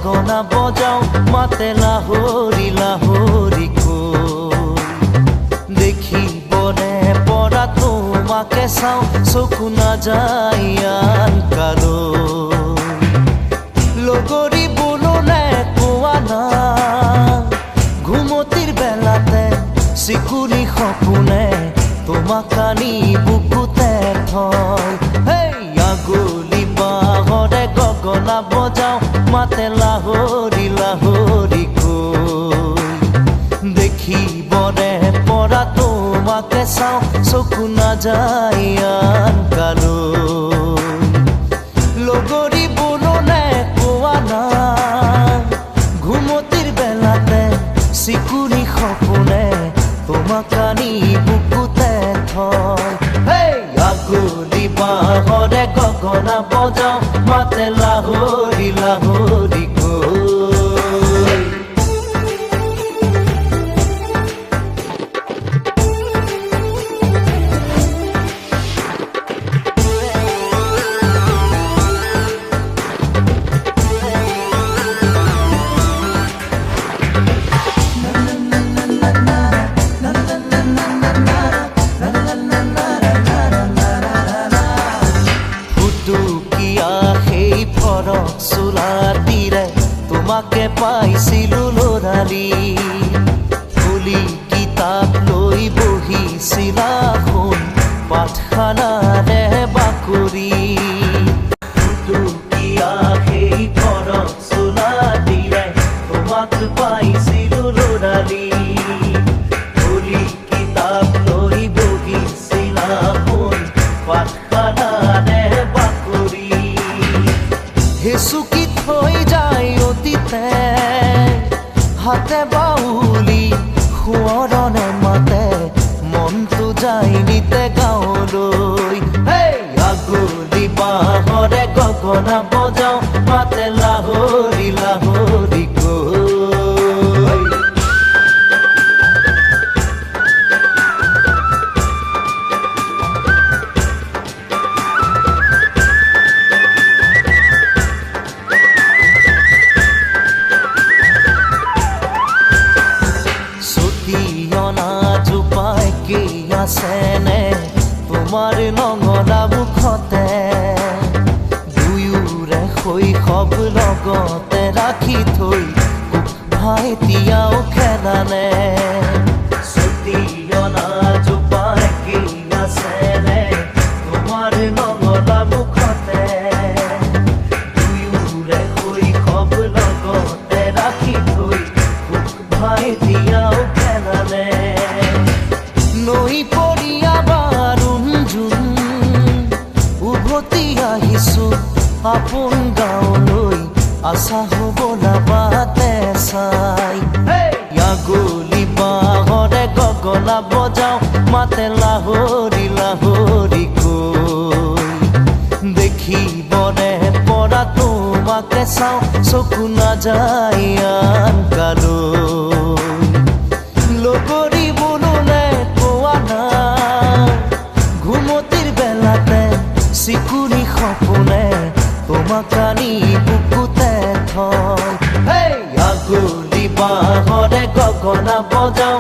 গগনা বজাও মাতে লাহৰি লাহৰি কৈ দেখিবনে পৰা তোমাকে চাওঁ চকু নাযায় আন কালৈ লগৰী বুলনে কোৱা না ঘুমতিৰ বেলাতে চিকুৰি সপোনে তোমাক আনি বুকুতে থয় আগলি বাহৰে গগনা বজাও মাতে লাহৰি লাহৰি কৈ দেখিবনে পৰা তোমাকে চাওঁ চকু নাযায় আন কালৈ লগৰী বুলনে কোৱা না ঘুমতিৰ বেলাতে চিকুৰি সপোনে তোমাক আনি বুকুতে থয় আগলি বাহৰে গগনা বজাও মাতে লাহৰি লাহৰি কৈ তোমাকে পাইছিলো লৰালি খুলি কিতাপ লৈ বহিছিলা শুন পাঠখানাৰে বাকৰি সেই ঘৰত চোলা দিলে তোমাক পাইছিলো লৰালি খুলি কিতাপ লৈ বহিছিলা শুন পাঠখানাৰে বাকৰি হেচুকি থৈ যায় অতীতে হাতে বাউলি সোঁৱৰণে মাতে মনটো যায় নিতে গাঁৱলৈ আগলি বাহৰে গগনা বজাও মাতে লাহৰি লাহৰি কৈ আছেনে তোমাৰ নঙলা মুখতে দুয়োৰে শৈশৱ লগতে ৰাখি থৈ ভাইটিয়াও খেলানে চুটিয়না জোপাই কি আছেনে তোমাৰ নঙলা মুখতে দুয়োৰে শৈশৱ লগতে ৰাখি থৈ ভাইটিয়াও খেলানে নৈ পৰিয়া বাৰুণ জোন উভতি আহিছো আপোন গাঁৱলৈ আশা হ'বলা বাটে চাই আগলি বাহৰে গগনা বজাও মাতে লাহৰি লাহৰি কৈ দেখিবনে পৰা তোমাকে চাওঁ চকু নাযায় আন কালৈ লগৰী বুলনে ঘুমতিৰ বেলাতে চিকুৰি সপোনে তোমাক আনি বুকুতে থয় আগলি বাহৰে গগনা বজাও